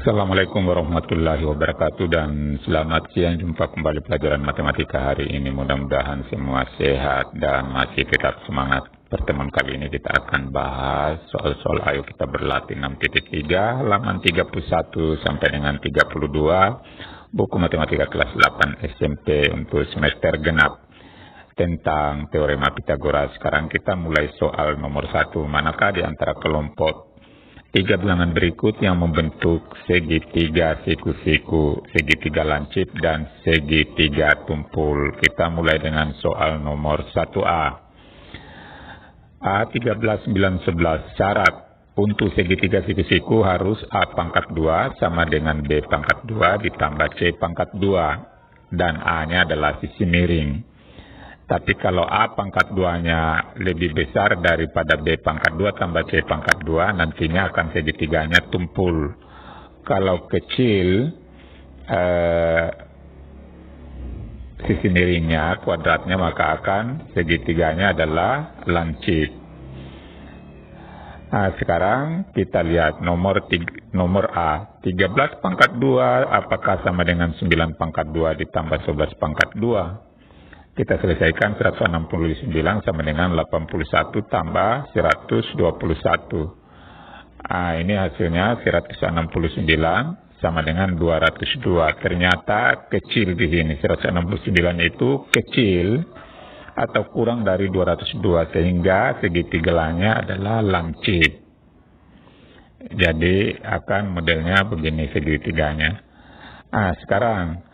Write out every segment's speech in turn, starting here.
Assalamualaikum warahmatullahi wabarakatuh dan selamat siang. Jumpa kembali pelajaran matematika hari ini. Mudah-mudahan semua sehat dan masih tetap semangat. Pertemuan kali ini kita akan bahas soal-soal Ayo Kita Berlatih 6.3 halaman 31 sampai dengan 32 buku matematika kelas 8 SMP untuk semester genap tentang teorema Pitagoras. Sekarang kita mulai soal nomor 1. Manakah di antara kelompok tiga bilangan berikut yang membentuk segitiga siku-siku, segitiga lancip, dan segitiga tumpul? Kita mulai dengan soal nomor 1A. A 13, 9, 11. Syarat untuk segitiga siku-siku harus A pangkat 2 sama dengan B pangkat 2 ditambah C pangkat 2. Dan A-nya adalah sisi miring. Tapi kalau A pangkat 2-nya lebih besar daripada B pangkat 2 tambah C pangkat 2, nantinya akan segitiganya tumpul. Kalau kecil, sisi miringnya, kuadratnya, maka akan segitiganya adalah lancip. Nah, sekarang kita lihat nomor A. 13 pangkat 2, apakah sama dengan 9 pangkat 2 ditambah 11 pangkat 2? Kita selesaikan 169 sama dengan 81 tambah 121. Nah, ini hasilnya 169 sama dengan 202. Ternyata kecil di sini. 169 itu kecil atau kurang dari 202 sehingga segitiganya adalah lancip. Jadi akan modelnya begini segitiganya. Nah, sekarang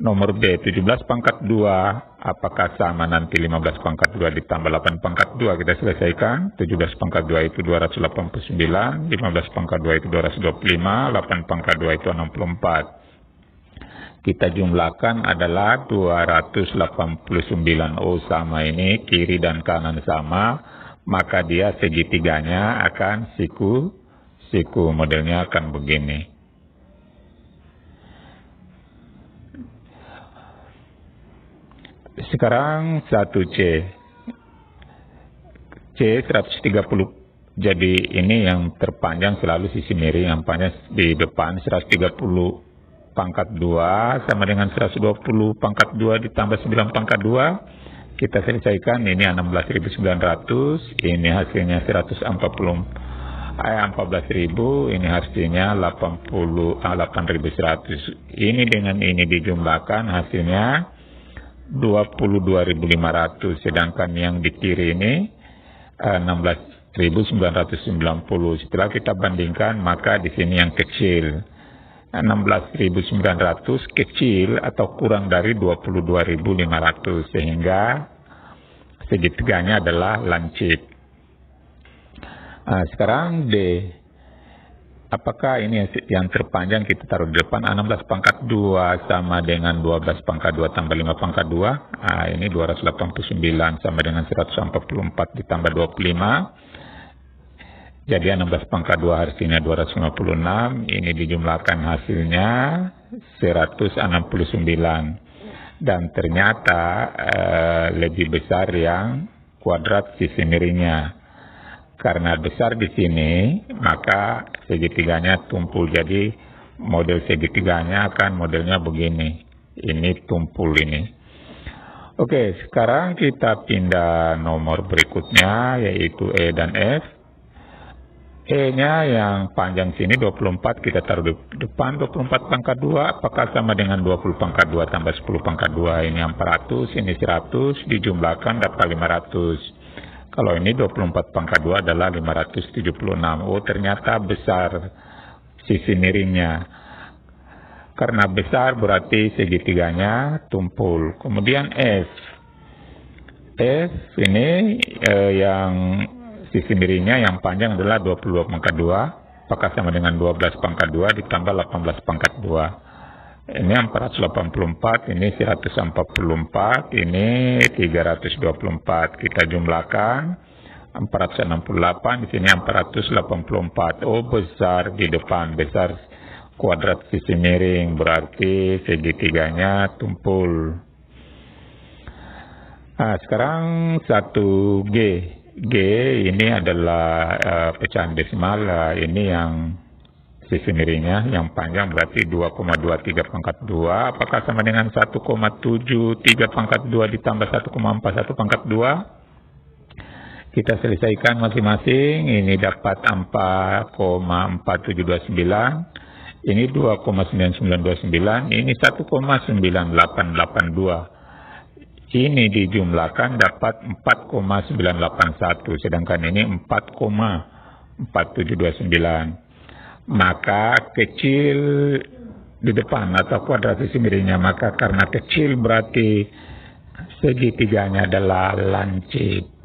nomor B, 17 pangkat 2, apakah sama nanti 15 pangkat 2 ditambah 8 pangkat 2? Kita selesaikan. 17 pangkat 2 itu 289, 15 pangkat 2 itu 225, 8 pangkat 2 itu 64. Kita jumlahkan adalah 289. Oh, sama ini, kiri dan kanan sama, maka dia segitiganya akan siku. Modelnya akan begini. Sekarang 1C. C 130. Jadi ini yang terpanjang selalu sisi miring, yang panjang di depan. 130 pangkat 2 sama dengan 120 pangkat 2 ditambah 9 pangkat 2. Kita selesaikan, ini 16.900, ini hasilnya 14.000, ini hasilnya 8.100. Ini dengan ini dijumlahkan hasilnya 22.500, sedangkan yang di kiri ini 16.990. Setelah kita bandingkan, maka di sini yang kecil 16.900 kecil atau kurang dari 22.500 sehingga segitiganya adalah lancip. Nah, sekarang D. Apakah ini yang terpanjang kita taruh di depan? 16 pangkat 2 sama dengan 12 pangkat 2 tambah 5 pangkat 2. Nah, ini 289 sama dengan 144 ditambah 25. Jadi 16 pangkat 2 hasilnya 256. Ini dijumlahkan hasilnya 169. Dan ternyata lebih besar yang kuadrat sisi miringnya. Karena besar di sini, maka segitiganya tumpul. Jadi model segitiganya akan modelnya begini. Ini tumpul ini. Oke, sekarang kita pindah nomor berikutnya, yaitu E dan F. E-nya yang panjang sini 24, kita taruh di depan 24 pangkat 2. Apakah sama dengan 20 pangkat 2 tambah 10 pangkat 2? Ini 400, ini 100, dijumlahkan dapat 500. Kalau ini 24 pangkat 2 adalah 576. Oh, ternyata besar sisi miringnya. Karena besar berarti segitiganya tumpul. Kemudian F. F ini yang sisi miringnya yang panjang adalah 22 pangkat 2. Apakah sama dengan 12 pangkat 2 ditambah 18 pangkat 2? Ini 484, ini 144, ini 324. Kita jumlahkan 468, di sini 484. Oh, besar di depan, besar kuadrat sisi miring, berarti segitiganya tumpul. Nah, sekarang 1G. G ini adalah pecahan desimal, ini yang sisi miringnya yang panjang berarti 2,23 pangkat 2. Apakah sama dengan 1,73 pangkat 2 ditambah 1,41 pangkat 2? Kita selesaikan masing-masing. Ini dapat 4,4729. Ini 2,9929. Ini 1,9882. Ini dijumlahkan dapat 4,981. Sedangkan ini 4,4729. Maka kecil di depan atau kuadrat sisi miringnya. Maka karena kecil berarti segitiganya adalah lancip.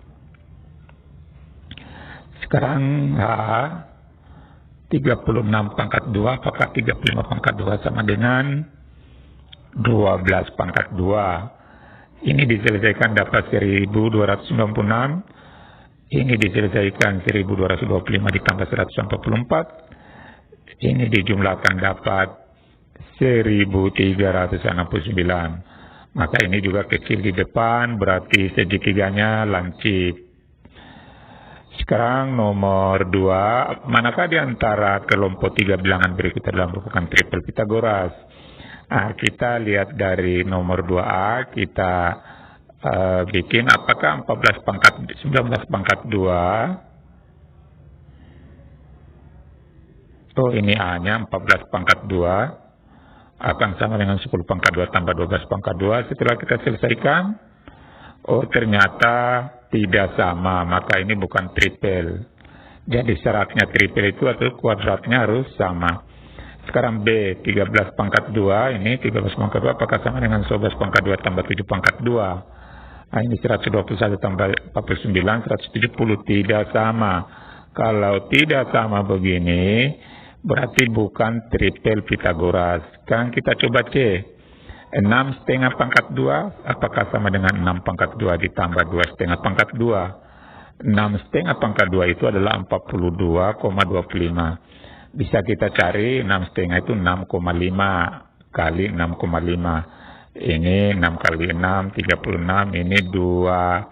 Sekarang 36 pangkat 2 apakah 35 pangkat 2 sama dengan 12 pangkat 2. Ini diselesaikan dapat 1296. Ini diselesaikan 1225 ditambah 144. Ini dijumlahkan dapat 1369. Maka ini juga kecil di depan berarti segitiganya lancip. Sekarang nomor 2, manakah di antara kelompok 3 bilangan berikut adalah merupakan triple Pitagoras? Kita lihat dari nomor 2A, kita bikin apakah 19 pangkat 2. Ini A-nya 14 pangkat 2 akan sama dengan 10 pangkat 2 tambah 12 pangkat 2. Setelah kita selesaikan, ternyata tidak sama, maka ini bukan triple. Jadi syaratnya triple itu atau kuadratnya harus sama. Sekarang B, 13 pangkat 2, ini 13 pangkat 2, apakah sama dengan 11 pangkat 2 tambah 7 pangkat 2? Ini 121 tambah 49, 170, tidak sama. Kalau tidak sama begini, berarti bukan triple Pitagoras. Sekarang kita coba C. 6 setengah pangkat 2, apakah sama dengan 6 pangkat 2 ditambah 2 setengah pangkat 2? 6 setengah pangkat 2 itu adalah 42,25. Bisa kita cari 6 setengah itu 6,5 kali 6,5. Ini 6 kali 6, 36. Ini 2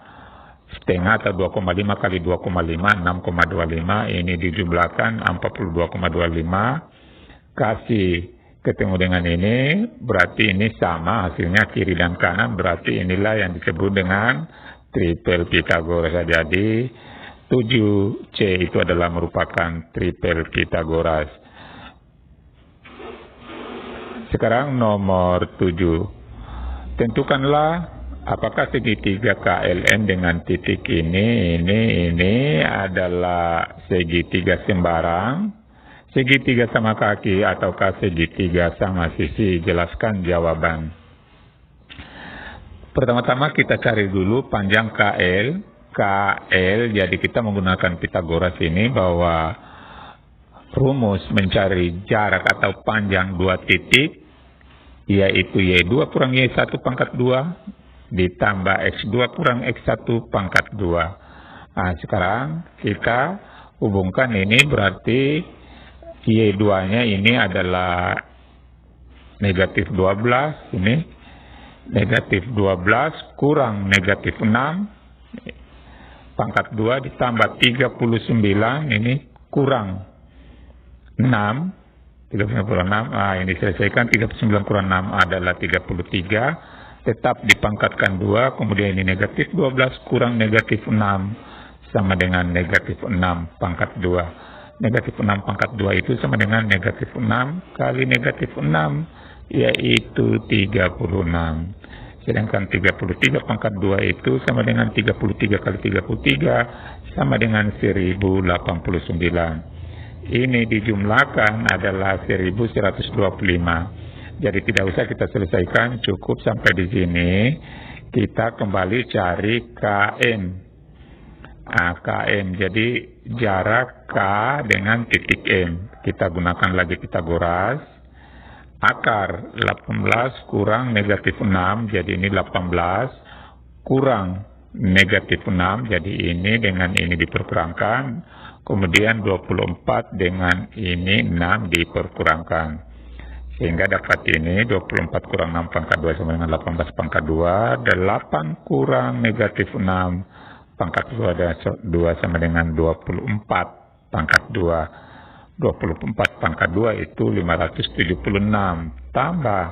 setengah atau 2,5 kali 2,5, 6,25. Ini dijumlahkan 42,25. Kasih ketemu dengan ini, berarti ini sama hasilnya kiri dan kanan. Berarti inilah yang disebut dengan triple Pitagoras. Jadi 7C itu adalah merupakan triple Pitagoras. Sekarang nomor 7. Tentukanlah apakah segitiga KLM dengan titik ini adalah segitiga sembarang, segitiga sama kaki, ataukah segitiga sama sisi? Jelaskan jawaban. Pertama-tama kita cari dulu panjang KL. Jadi kita menggunakan Pitagoras ini bahwa rumus mencari jarak atau panjang 2 titik, yaitu Y2 kurang Y1 pangkat 2 ditambah X2 kurang X1 pangkat 2. Sekarang kita hubungkan ini, berarti Y2-nya ini adalah negatif 12, ini negatif 12 kurang negatif 6 pangkat 2 ditambah 39, ini kurang 6, 39 ini selesaikan. 39 kurang 6 adalah 33, tetap dipangkatkan 2, kemudian ini negatif 12 kurang negatif 6 sama dengan negatif 6 pangkat 2. Negatif 6 pangkat 2 itu sama dengan negatif 6 kali negatif 6, yaitu 36. Sedangkan 33 pangkat 2 itu sama dengan 33 kali 33 sama dengan 1089. Ini dijumlahkan adalah 1125. Jadi tidak usah kita selesaikan, cukup sampai di sini. Kita kembali cari KM. KM, jadi jarak K dengan titik M. Kita gunakan lagi Pitagoras. Akar 18 kurang negatif 6, jadi ini 18 kurang negatif 6, jadi ini dengan ini diperkurangkan, kemudian 24 dengan ini 6 diperkurangkan, sehingga dapat ini 24 kurang 6 pangkat 2 sama dengan 18 pangkat 2, 8 kurang negatif 6 pangkat 2 sama dengan 24 pangkat 2. 24 pangkat 2 itu 576, tambah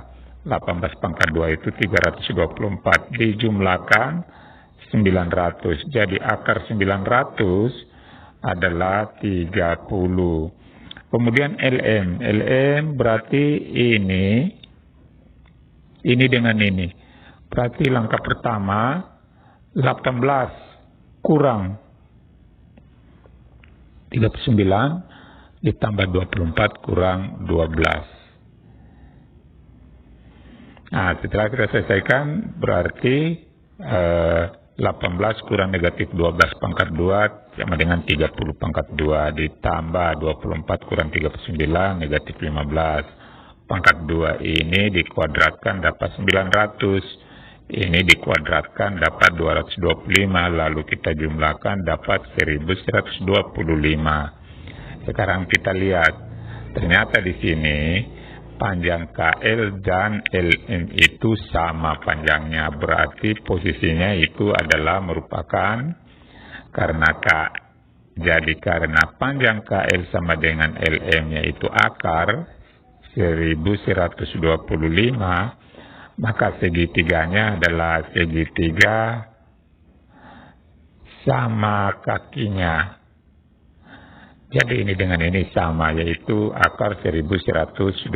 18 pangkat 2 itu 324, dijumlahkan 900. Jadi akar 900 adalah 30. Kemudian LM berarti ini dengan ini. Berarti langkah pertama 18 kurang 39 ditambah 24 kurang 12. Nah, setelah kita selesaikan berarti 18 kurang negatif 12 pangkat 2 sama dengan 30 pangkat 2 ditambah 24 kurang 39 negatif 15. Pangkat 2 ini dikuadratkan dapat 900. Ini dikuadratkan dapat 225, lalu kita jumlahkan dapat 1125. Sekarang kita lihat, ternyata di sini panjang KL dan LM itu sama panjangnya, berarti posisinya itu adalah merupakan karena K. Jadi karena panjang KL sama dengan LM yaitu akar 1125, maka segitiganya adalah segitiga sama kakinya. Jadi ini dengan ini sama, yaitu akar 1125.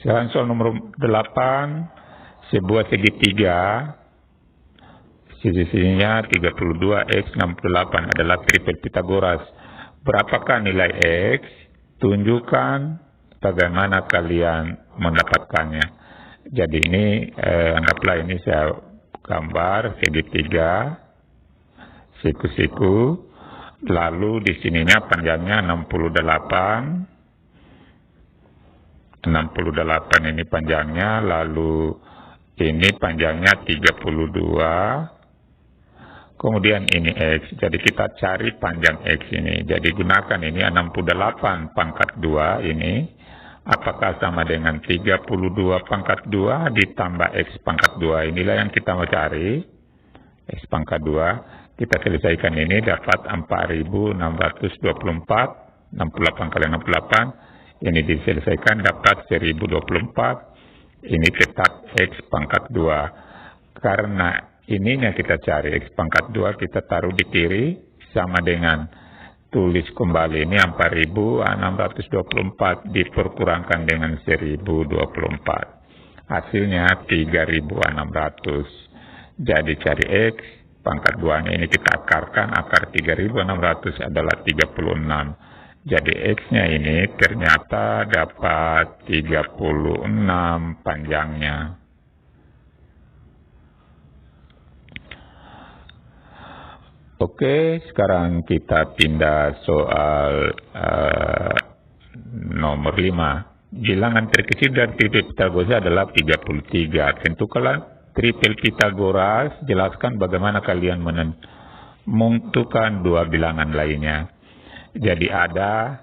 Sekarang soal nomor 8, sebuah segitiga, sisinya 32, X 68 adalah tripel Pythagoras. Berapakah nilai X? Tunjukkan bagaimana kalian mendapatkannya. Jadi ini, anggaplah ini saya gambar segitiga, siku-siku. Lalu di sininya panjangnya 68 ini panjangnya, lalu ini panjangnya 32, kemudian ini X. Jadi kita cari panjang X ini. Jadi gunakan ini 68 pangkat 2 ini, apakah sama dengan 32 pangkat 2 ditambah X pangkat 2. Inilah yang kita mau cari, X pangkat 2. Kita selesaikan ini dapat 4624, 68 kali 68, ini diselesaikan dapat 1024, ini tetap X pangkat 2. Karena ininya kita cari X pangkat 2, kita taruh di kiri, sama dengan tulis kembali ini 4624 diperkurangkan dengan 1024. Hasilnya 3600. Jadi cari X pangkat 2-nya ini kita akarkan, akar 3600 adalah 36. Jadi X-nya ini ternyata dapat 36 panjangnya. Oke, sekarang kita pindah soal nomor 5. Bilangan terkecil dari tripel Pythagoras adalah 33. Tentukanlah tripel Pythagoras, jelaskan bagaimana kalian menentukan dua bilangan lainnya. Jadi ada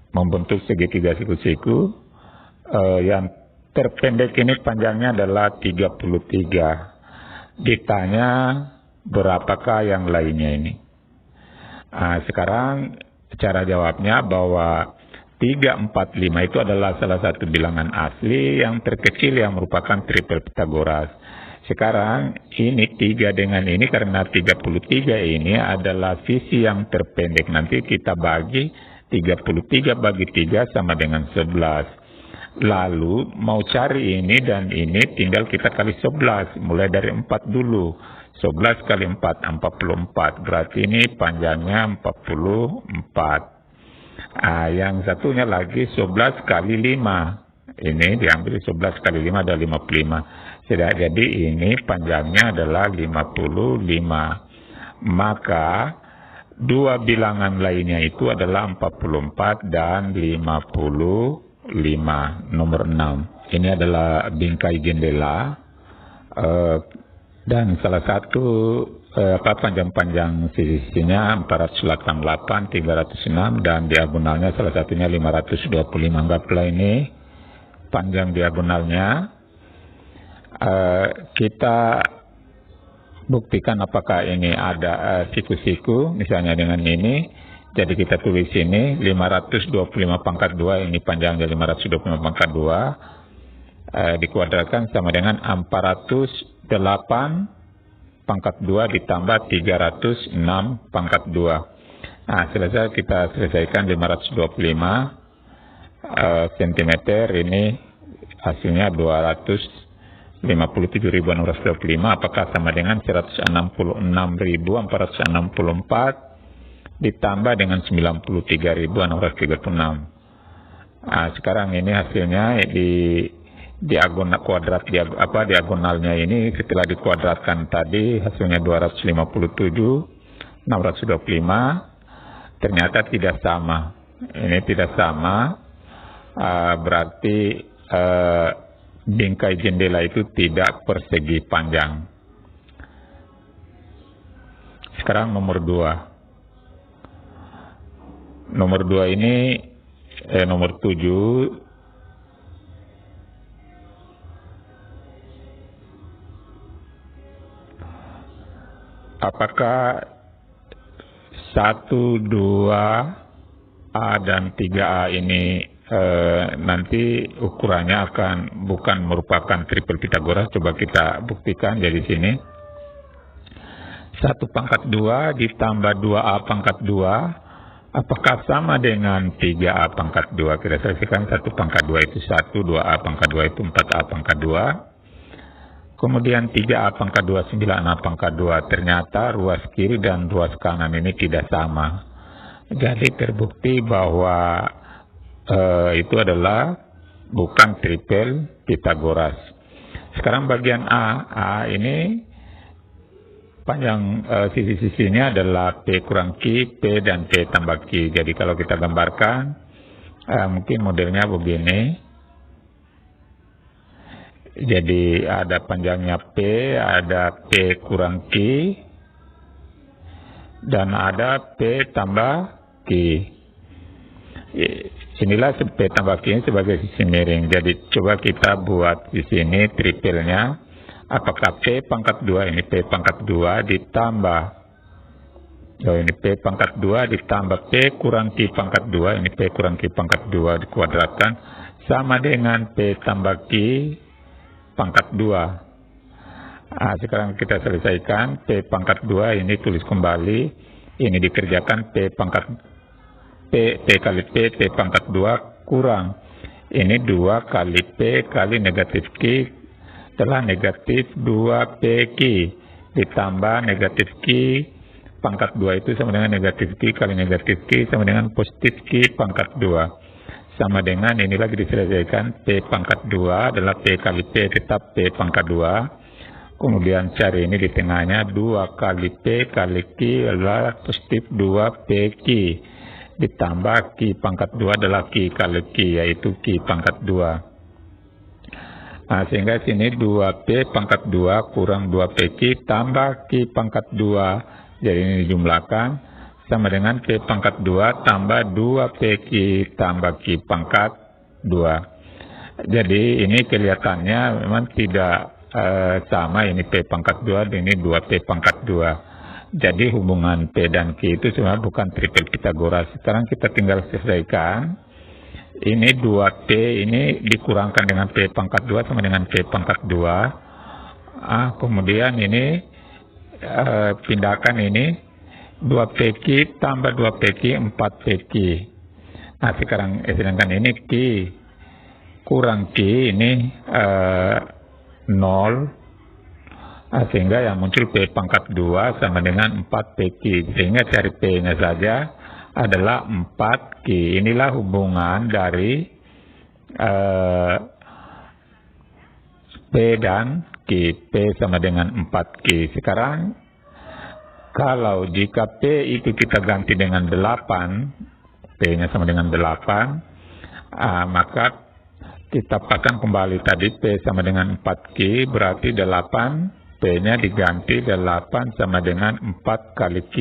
membentuk segitiga siku-siku, yang terpendek ini panjangnya adalah 33. Ditanya berapakah yang lainnya ini. Sekarang cara jawabnya bahwa 345 itu adalah salah satu bilangan asli yang terkecil yang merupakan tripel Pythagoras. Sekarang ini 3 dengan ini karena 33 ini adalah sisi yang terpendek. Nanti kita bagi 33 bagi 3 sama dengan 11. Lalu mau cari ini dan ini tinggal kita kali 11. Mulai dari 4 dulu. 11 kali 4, 44. Berarti ini panjangnya 44. Yang satunya lagi 11 kali 5. Ini diambil 11 kali 5 ada 55. Jadi ini panjangnya adalah 55. Maka dua bilangan lainnya itu adalah 44 dan 55. Nomor 6. Ini adalah bingkai jendela. Dan salah satu panjang-panjang sisinya 488, 306 dan diagonalnya salah satunya 525. Anggaplah ini panjang diagonalnya. Kita buktikan apakah ini ada siku-siku, misalnya dengan ini. Jadi kita tulis ini 525 pangkat 2, ini panjangnya 525 pangkat 2, dikuadratkan sama dengan 408 pangkat 2 ditambah 306 pangkat 2. Nah, selesai kita selesaikan 525 cm, ini hasilnya 257.625, apakah sama dengan 166.464 ditambah dengan 93.636. Nah, sekarang ini hasilnya di diagonalnya ini setelah dikuadratkan tadi hasilnya 257.625, ternyata tidak sama. Ini tidak sama, berarti bingkai jendela itu tidak persegi panjang. Sekarang nomor 2. Nomor 2 ini nomor 7, apakah 1, 2, A dan 3A ini nanti ukurannya bukan merupakan triple Pythagoras? Coba kita buktikan. Jadi sini 1 pangkat 2 ditambah 2A pangkat 2, apakah sama dengan 3A pangkat 2? Kita selesaikan 1 pangkat 2 itu 1, 2A pangkat 2 itu 4A pangkat 2. Kemudian 3A pangkat 2, 9A pangkat 2. Ternyata ruas kiri dan ruas kanan ini tidak sama. Jadi terbukti bahwa itu adalah bukan triple Pythagoras. Sekarang bagian A ini panjang sisi-sisinya adalah P kurang Q, P dan P tambah Q. Jadi kalau kita gambarkan, mungkin modelnya begini. Jadi ada panjangnya P, ada P kurang Q, dan ada P tambah Q. Inilah P tambah Q ini sebagai sisi miring. Jadi coba kita buat di sini triplenya. Apakah P pangkat 2, ini P pangkat 2 ditambah, ini P pangkat 2 ditambah P kurang Q pangkat 2, ini P kurang Q pangkat 2 dikuadratkan, sama dengan P tambah Q pangkat 2. Nah, sekarang kita selesaikan. P pangkat 2 ini tulis kembali, ini dikerjakan P kali P pangkat 2 kurang, ini 2 kali P kali negatif Q telah negatif 2PQ ditambah negatif Q pangkat 2 itu sama dengan negatif Q kali negatif Q sama dengan positif Q pangkat 2, sama dengan ini lagi diselesaikan. P pangkat 2 adalah P kali P tetap P pangkat 2, kemudian cari ini di tengahnya 2 kali P kali Q adalah positif 2PQ ditambah Q pangkat 2 adalah Q kali Q, yaitu Q pangkat 2. Nah, sehingga sini 2P pangkat 2 kurang 2PQ tambah Q pangkat 2. Jadi ini dijumlahkan sama dengan P pangkat 2 tambah 2PQ tambah Q pangkat 2. Jadi ini kelihatannya memang tidak sama, ini P pangkat 2 dan ini 2P pangkat 2. Jadi hubungan P dan Q itu sebenarnya bukan triple Pythagoras. Sekarang kita tinggal selesaikan. Ini 2P ini dikurangkan dengan P pangkat 2 sama dengan P pangkat 2. Kemudian ini pindahkan ini 2PQ tambah 2PQ 4PQ. Nah, sekarang sedangkan ini Q kurang Q ini 0. Sehingga yang muncul P pangkat 2 sama dengan 4PQ. Sehingga cari P-nya saja adalah 4Q. Inilah hubungan dari P dan Q. P sama dengan 4Q. Sekarang kalau jika P itu kita ganti dengan 8, P-nya sama dengan 8, maka kita pasang kembali tadi P sama dengan 4Q, berarti 8, P-nya diganti 8 sama dengan 4 kali Q.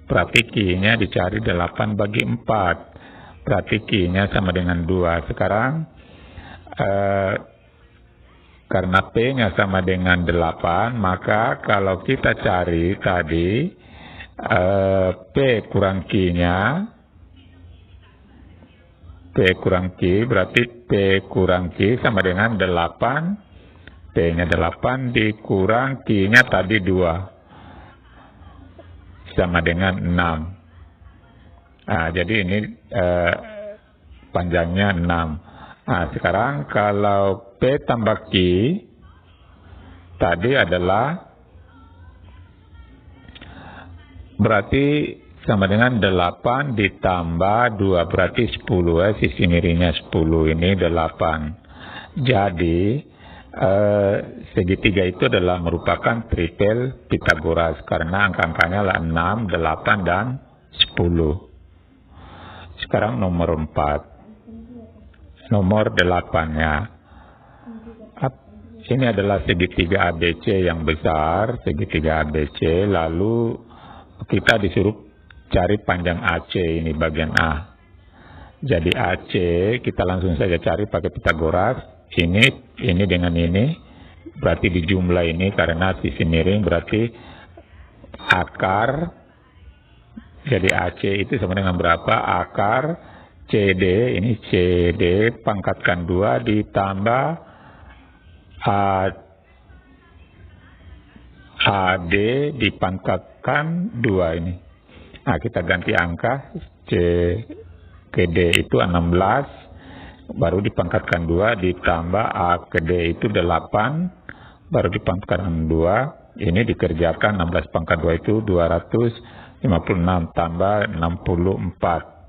Berarti Q-nya dicari 8 bagi 4. Berarti Q-nya sama dengan 2. Sekarang Karena P-nya sama dengan 8, maka kalau kita cari tadi P kurang Q-nya, P kurang Q, berarti P kurang Q sama dengan 8, P-nya 8 dikurang Q-nya tadi 2, sama dengan 6. Nah, jadi ini panjangnya 6. Nah, sekarang kalau P tambah Q tadi adalah berarti sama dengan 8 ditambah 2, berarti 10 sisi miringnya 10, ini 8. Jadi segitiga itu adalah merupakan triple Pythagoras karena angka-angkanya lah 6, 8, dan 10. Sekarang nomor 4. Nomor 8-nya. Ini adalah segitiga ABC yang besar, segitiga ABC, lalu kita disuruh cari panjang AC, ini bagian A. Jadi AC kita langsung saja cari pakai Pythagoras. Ini dengan ini, berarti dijumlah ini karena sisi miring, berarti akar. Jadi AC itu sama dengan berapa? Akar CD, ini CD pangkatkan 2 ditambah AD dipangkatkan 2 ini. Nah, kita ganti angka, C ke D itu 16, baru dipangkatkan 2 ditambah A ke D itu 8, baru dipangkatkan 2, ini dikerjakan 16 pangkat 2 itu 256 tambah 64.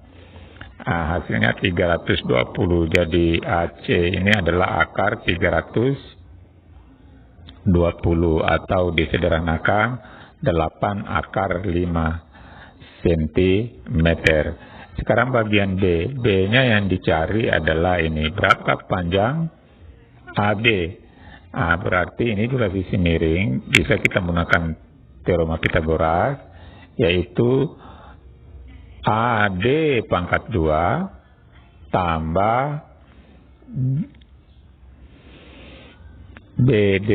Nah, hasilnya 320. Jadi AC ini adalah akar 320 atau disederhanakan 8 akar 5 cm. Sekarang bagian B. B-nya yang dicari adalah ini. Berapa panjang AB? Nah, berarti ini juga sisi miring. Bisa kita menggunakan teorema Pythagoras, yaitu AD pangkat 2 tambah BD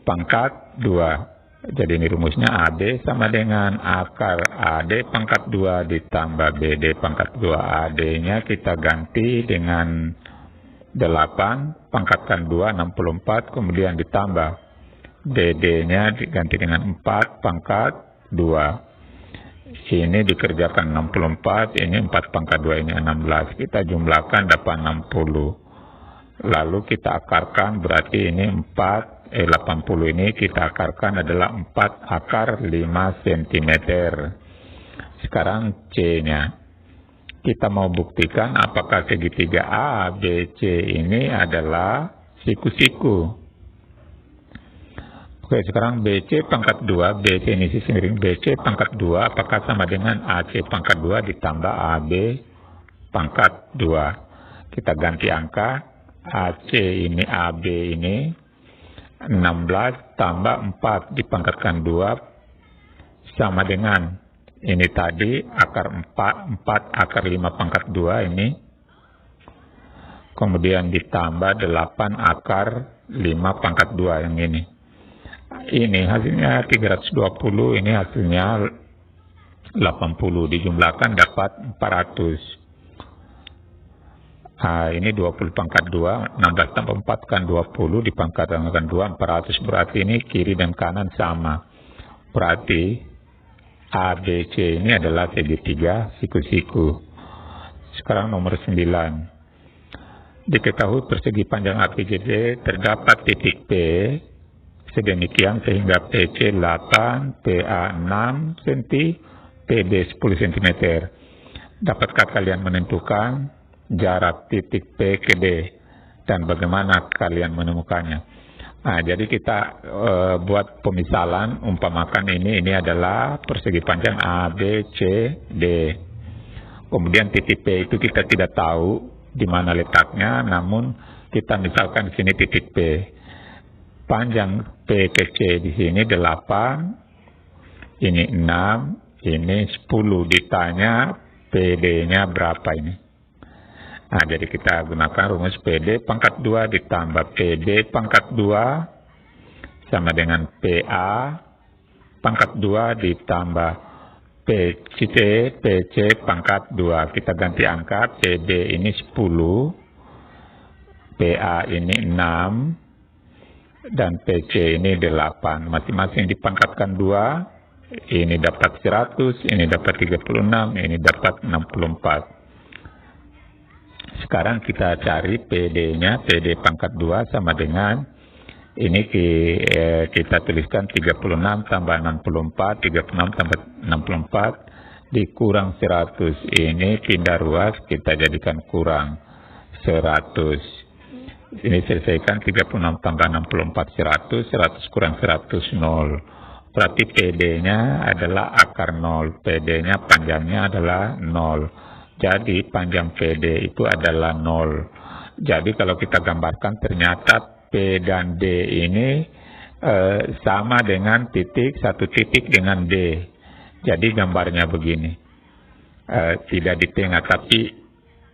pangkat 2. Jadi ini rumusnya AD sama dengan akar AD pangkat 2 ditambah BD pangkat 2. AD-nya kita ganti dengan 8, pangkatkan 2, 64, kemudian ditambah BD-nya diganti dengan 4 pangkat 2. Ini dikerjakan 64, ini 4 pangkat 2, ini 16. Kita jumlahkan dapat 60. Lalu kita akarkan, berarti ini 80 ini kita akarkan adalah 4 akar 5 cm. Sekarang C-nya. Kita mau buktikan apakah segitiga A, B, C ini adalah siku-siku. Oke, sekarang BC pangkat 2, BC ini sisi miring, BC pangkat 2, apakah sama dengan AC pangkat 2 ditambah AB pangkat 2. Kita ganti angka, AC ini, AB ini, 16 tambah 4 dipangkatkan 2, sama dengan, ini tadi, akar 4 akar 5 pangkat 2 ini, kemudian ditambah 8 akar 5 pangkat 2 yang ini. Ini hasilnya 320, ini hasilnya 80, dijumlahkan dapat 400. Nah, ini 20 pangkat 2, 16 tambah 4 kan 20, dipangkatkan 2, 400, berarti ini kiri dan kanan sama. Berarti ABC ini adalah segitiga siku-siku. Sekarang nomor 9. Diketahui persegi panjang ABCD terdapat titik P sedemikian sehingga PC 8, PA 6 cm, PB 10 cm. Dapatkah kalian menentukan jarak titik P ke D dan bagaimana kalian menemukannya? Nah, jadi kita buat pemisalan, umpamakan ini adalah persegi panjang A, B, C, D. Kemudian titik P itu kita tidak tahu di mana letaknya, namun kita misalkan di sini titik P. Panjang P ke C di sini 8, ini 6, ini 10. Ditanya PD-nya berapa ini? Nah, jadi kita gunakan rumus PD pangkat 2 ditambah PD pangkat 2 sama dengan PA pangkat 2 ditambah PC pangkat 2. Kita ganti angka, PD ini 10, PA ini 6, dan PC ini 8. Masing-masing dipangkatkan 2. Ini dapat 100, ini dapat 36, ini dapat 64. Sekarang kita cari PD-nya, PD pangkat 2 sama dengan, ini kita tuliskan 36 tambah 64, 36 tambah 64, dikurang 100. Ini pindah ruas, kita jadikan kurang 100. Ini selesaikan 36 tambah 64, 100, 100 kurang 100, 0. Berarti PD-nya adalah akar 0, PD-nya panjangnya adalah 0. Jadi panjang PD itu adalah 0. Jadi kalau kita gambarkan ternyata P dan D ini sama dengan titik, satu titik dengan D. Jadi gambarnya begini. Tidak di tengah, tapi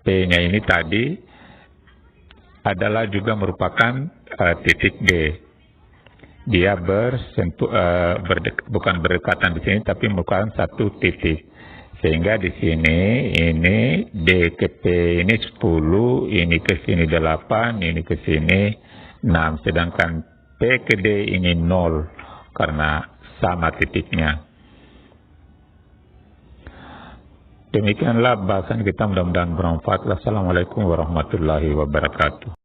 P-nya ini tadi adalah juga merupakan titik D. Dia bukan berdekatan di sini, tapi merupakan satu titik. Sehingga di sini ini D ke P ini 10, ini ke sini 8, ini ke sini 6. Sedangkan P ke D ini 0 karena sama titiknya. Demikianlah bahasan kita, mudah-mudahan bermanfaat. Wassalamualaikum warahmatullahi wabarakatuh.